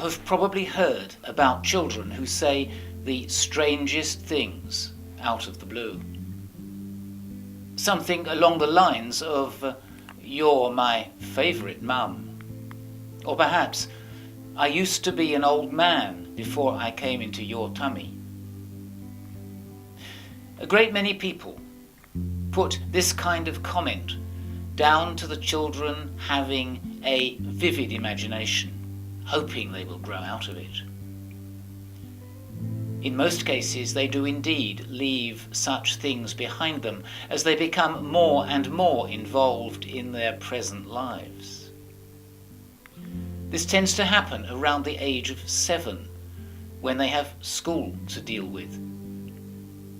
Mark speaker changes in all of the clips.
Speaker 1: have probably heard about children who say the strangest things out of the blue. Something along the lines of, "You're my favourite mum." Or perhaps, "I used to be an old man before I came into your tummy." A great many people put this kind of comment down to the children having a vivid imagination, hoping they will grow out of it. In most cases, they do indeed leave such things behind them as they become more and more involved in their present lives. This tends to happen around the age of 7, when they have school to deal with,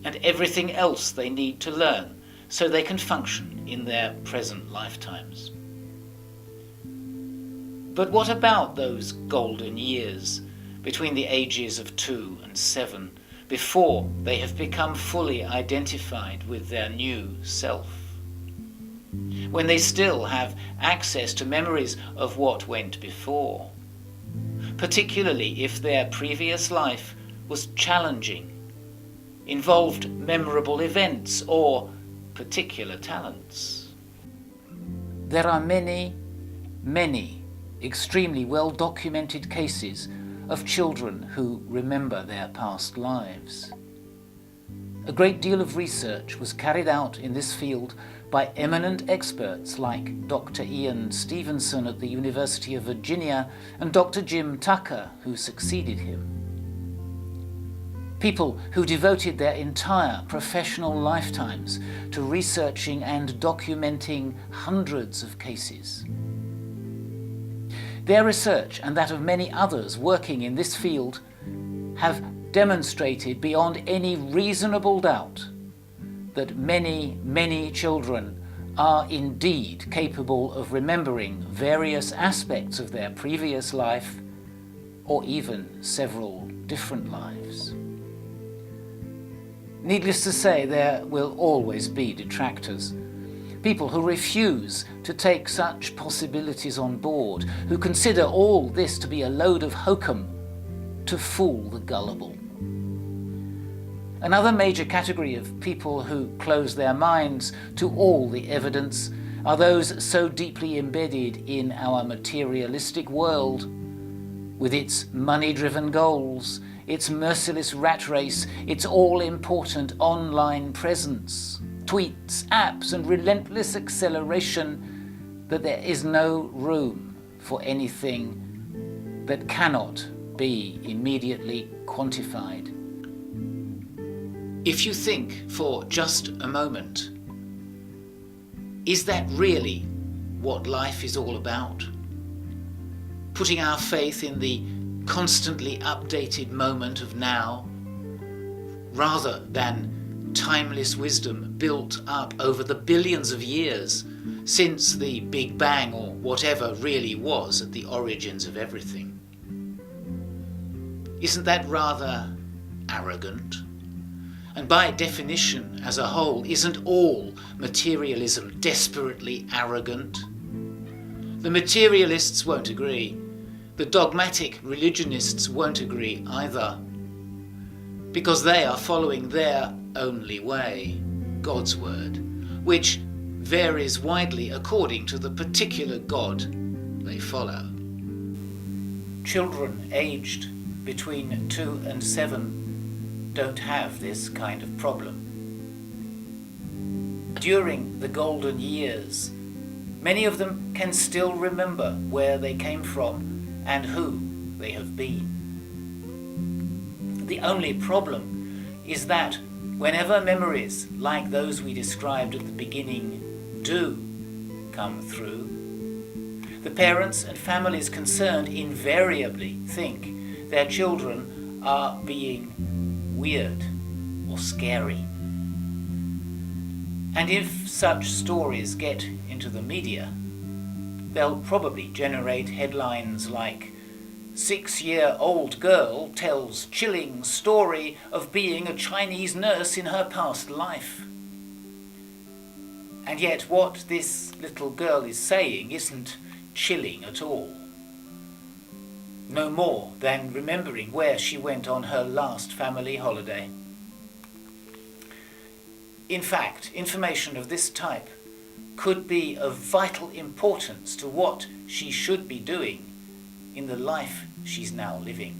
Speaker 1: and everything else they need to learn so they can function in their present lifetimes. But what about those golden years between the ages of 2 and 7, before they have become fully identified with their new self? When they still have access to memories of what went before, particularly if their previous life was challenging, involved memorable events or particular talents. There are many extremely well-documented cases of children who remember their past lives. A great deal of research was carried out in this field by eminent experts like Dr. Ian Stevenson at the University of Virginia and Dr. Jim Tucker, who succeeded him. People who devoted their entire professional lifetimes to researching and documenting hundreds of cases. Their research, and that of many others working in this field, have demonstrated beyond any reasonable doubt that many children are indeed capable of remembering various aspects of their previous life, or even several different lives. Needless to say, there will always be detractors. People who refuse to take such possibilities on board, who consider all this to be a load of hokum to fool the gullible. Another major category of people who close their minds to all the evidence are those so deeply embedded in our materialistic world, with its money-driven goals, its merciless rat race, its all-important online presence, tweets, apps, and relentless acceleration, that there is no room for anything that cannot be immediately quantified. If you think for just a moment, is that really what life is all about? Putting our faith in the constantly updated moment of now, rather than timeless wisdom built up over the billions of years since the Big Bang, or whatever really was at the origins of everything. Isn't that rather arrogant? And by definition, as a whole, isn't all materialism desperately arrogant? The materialists won't agree. The dogmatic religionists won't agree either, because they are following their only way, God's word, which varies widely according to the particular God they follow. Children aged between 2 and 7 don't have this kind of problem. During the golden years, many of them can still remember where they came from and who they have been. The only problem is that whenever memories like those we described at the beginning do come through, the parents and families concerned invariably think their children are being weird or scary. And if such stories get into the media, they'll probably generate headlines like, "6-year-old girl tells chilling story of being a Chinese nurse in her past life." And yet what this little girl is saying isn't chilling at all. no more than remembering where she went on her last family holiday. In fact, information of this type could be of vital importance to what she should be doing in the life she's now living.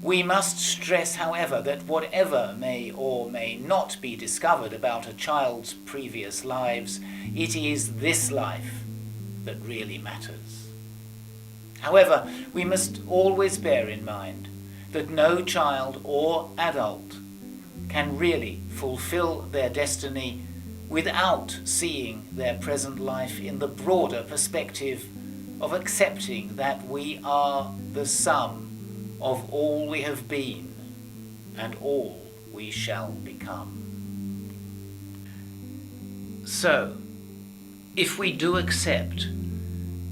Speaker 1: We must stress, however, that whatever may or may not be discovered about a child's previous lives, it is this life that really matters. However, we must always bear in mind that no child or adult can really fulfill their destiny without seeing their present life in the broader perspective of accepting that we are the sum of all we have been and all we shall become. So, if we do accept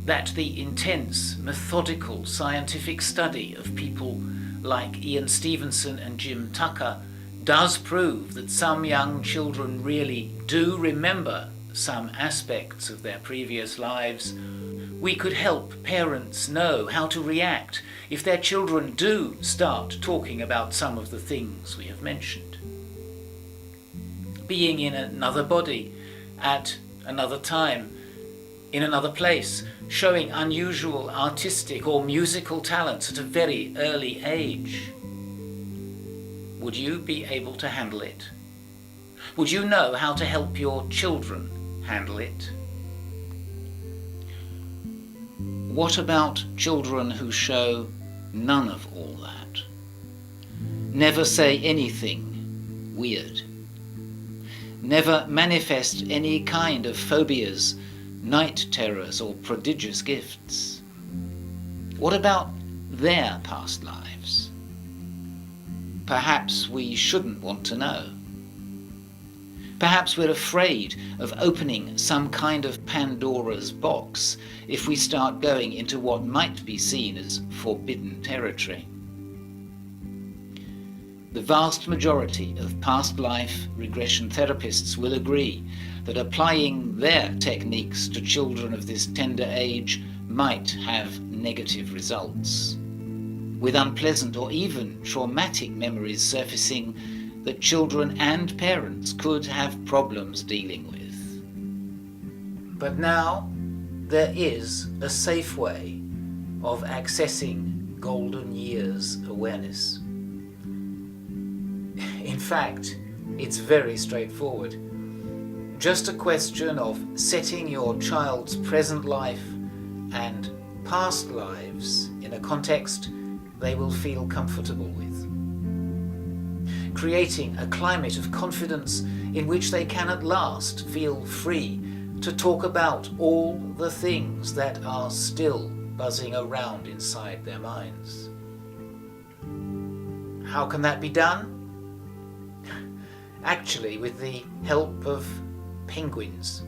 Speaker 1: that the intense, methodical scientific study of people like Ian Stevenson and Jim Tucker does prove that some young children really do remember some aspects of their previous lives, we could help parents know how to react if their children do start talking about some of the things we have mentioned. Being in another body, at another time, in another place, showing unusual artistic or musical talents at a very early age. Would you be able to handle it? Would you know how to help your children handle it? What about children who show none of all that? Never say anything weird. Never manifest any kind of phobias, night terrors, or prodigious gifts. What about their past lives? Perhaps we shouldn't want to know. Perhaps we're afraid of opening some kind of Pandora's box if we start going into what might be seen as forbidden territory. The vast majority of past life regression therapists will agree that applying their techniques to children of this tender age might have negative results, with unpleasant or even traumatic memories surfacing that children and parents could have problems dealing with. But now there is a safe way of accessing golden years awareness. In fact, it's very straightforward. Just a question of setting your child's present life and past lives in a context they will feel comfortable with. Creating a climate of confidence in which they can at last feel free to talk about all the things that are still buzzing around inside their minds. How can that be done? Actually, with the help of penguins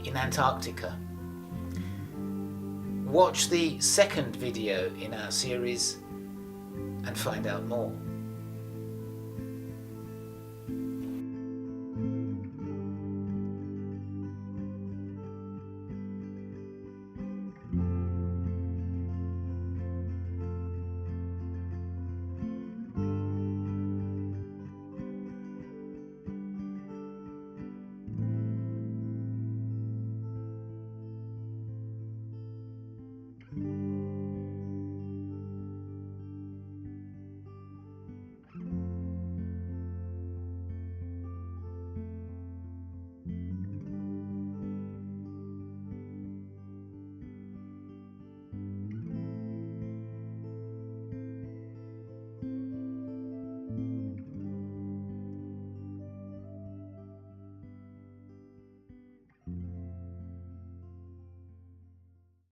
Speaker 1: in Antarctica. Watch the second video in our series and find out more.